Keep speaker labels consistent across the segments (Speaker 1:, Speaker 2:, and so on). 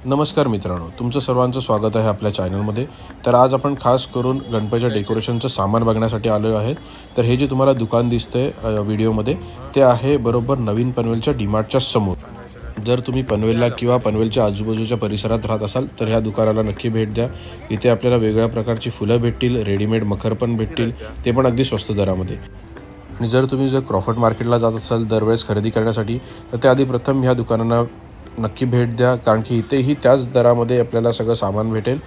Speaker 1: नमस्कार मित्रांनो, तुमचं सर्वांचं स्वागत आहे आपल्या चॅनलमध्ये। तर आज आपण खास करून गणपतीच्या डेकोरेशनचं सामान बघण्यासाठी आलो आहे। तर हे जे तुम्हाला दुकान दिसते व्हिडिओमध्ये ते आहे बरोबर नवीन पनवेलच्या डीमार्टच्या समोर। जर तुम्ही पनवेलला किंवा पनवेलच्या आजूबाजूच्या परिसरात राहत असाल तर ह्या दुकानाला नक्की भेट द्या। इथे आपल्याला वेगळ्या प्रकारची फुलं भेटतील, रेडीमेड मखर पण भेटतील, ते पण अगदी स्वस्त दरामध्ये। आणि जर क्रॉफर्ड मार्केटला जात असाल दरवेळेस खरेदी करण्यासाठी तर त्याआधी प्रथम ह्या दुकानांना नक्की भेट द्या, कारण की इथेही त्याच दरामध्ये आपल्याला सगळं सामान भेटेल।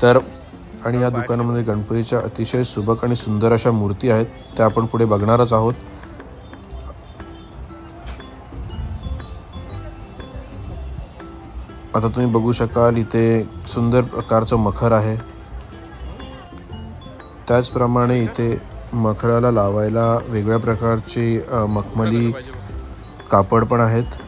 Speaker 1: तर आणि या दुकानामध्ये गणपतीच्या अतिशय सुबक आणि सुंदर अशा मूर्ती आहेत, त्या आपण पुढे बघणारच आहोत। आता तुम्ही बघू शकाल इथे सुंदर प्रकारचं मखर आहे। त्याचप्रमाणे इथे मखराला लावायला वेगळ्या प्रकारची मखमली कापड पण आहेत।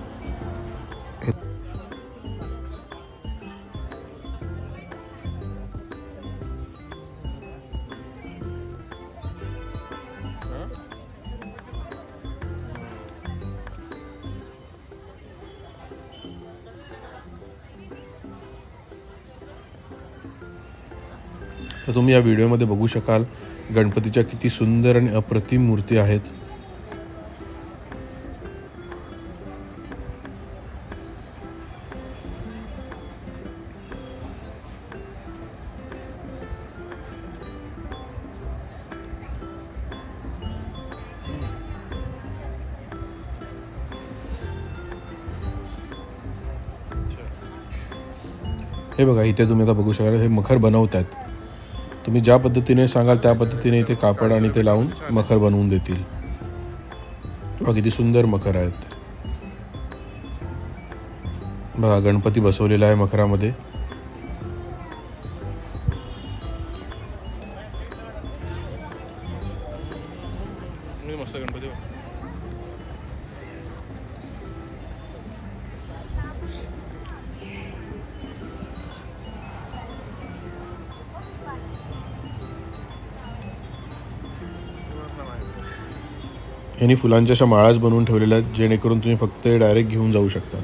Speaker 1: तर तुम्ही या व्हिडिओमध्ये बघू शकाल गणपतीच्या किती सुंदर आणि अप्रतिम मूर्ती आहेत। हे बघा, इथे तुम्ही आता बघू शकाल हे मखर बनवतात। तुम्ही ज्या पद्धतीने सांगाल त्या पद्धतीने इथे कापड आणि ते लावून मखर बनवून देतील। बघा किती सुंदर मखर आहेत। बघा गणपती बसवलेला आहे मखरामध्ये। मस्त गणपती यांनी फुलांच्या अशा माळाच बनवून ठेवलेल्या आहेत, जेणेकरून तुम्ही फक्त डायरेक्ट घेऊन जाऊ शकता।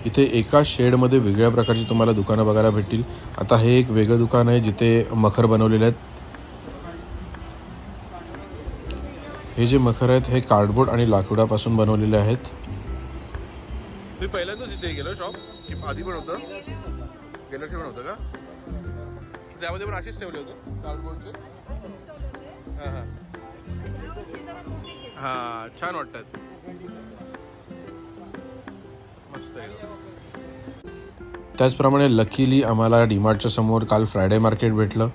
Speaker 1: इथे एका शेडमध्ये वेगळ्या प्रकारची तुम्हाला दुकानं बघायला भेटतील। आता हे एक वेगळं दुकान आहे जिथे मखर बनवलेले आहेत। हे जे मखर आहेत हे कार्डबोर्ड आणि लाकडापासून बनवलेले आहेत।
Speaker 2: मी पहिल्यांदाच इथे गेलो शॉप की आधी पण होतं, गेल्या वर्षी पण होतं का? त्यामध्ये पण अशीच ठेवले होते कार्डबोर्डचे। हां हां हां, छान वाटतात, मस्त आहे।
Speaker 1: त्याचप्रमाणे लकीली आम्हाला डीमार्टच्या समोर काल फ्रायडे मार्केट भेटलं।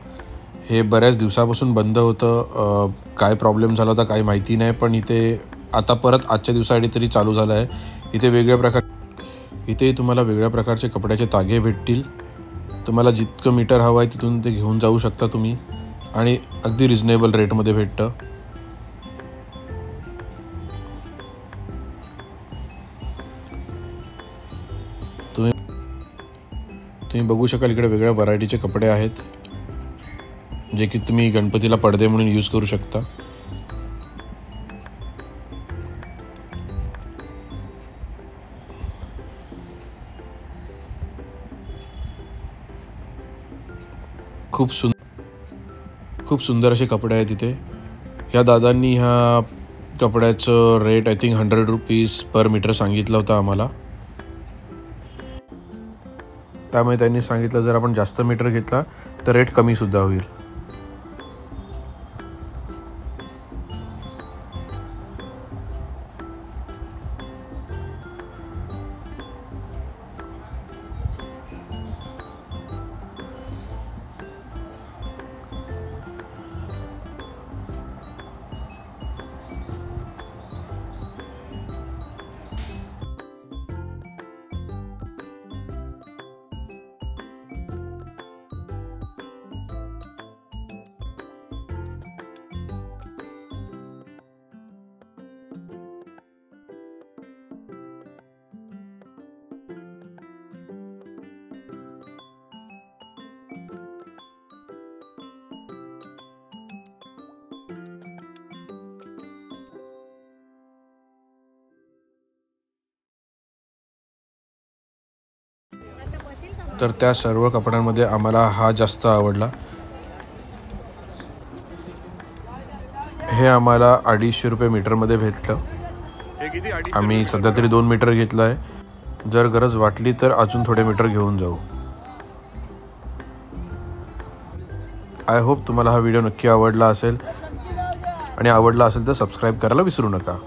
Speaker 1: हे बऱ्याच दिवसापासून बंद होतं, काय प्रॉब्लेम झाला होता काही माहिती नाही, पण इथे आता परत आजच्या दिवसासाठी तरी चालू झालं आहे। इथे तुम्हाला वेगळ्या प्रकारचे कपड्याचे तागे भेटतील। तुम्हाला जितकं मीटर हवं आहे तिथून ते घेऊन जाऊ शकता तुम्ही, आणि अगदी रिजनेबल रेटमध्ये भेटतं। तुम्ही बघू शकाल इकडे वेगळ्या व्हरायटीचे कपडे आहेत, जे की तुम्ही गणपतीला पडदे म्हणून यूज करू शकता। खूप सुंदर असे कपडे आहेत इथे। ह्या दादांनी ह्या कपड्याचं rate I think 100 rupees per metre सांगितलं होतं आम्हाला। त्यामुळे त्यांनी सांगितलं जर आपण जास्त मीटर घेतला तर रेट कमी सुद्धा होईल। तर त्या सर्व कपड्यांमध्ये आम्हाला हा जास्त आवडला. हे आम्हाला 250 रुपये मीटरमध्ये भेटलं.
Speaker 2: हे किती?
Speaker 1: आम्ही सध्या तरी 2 मीटर घेतलं आहे. जर गरज वाटली तर अजून थोडे मीटर घेऊन जाऊ. आय होप तुम्हाला हा व्हिडिओ नक्की आवडला असेल आणि आवडला असेल तर सबस्क्राईब करायला विसरू नका.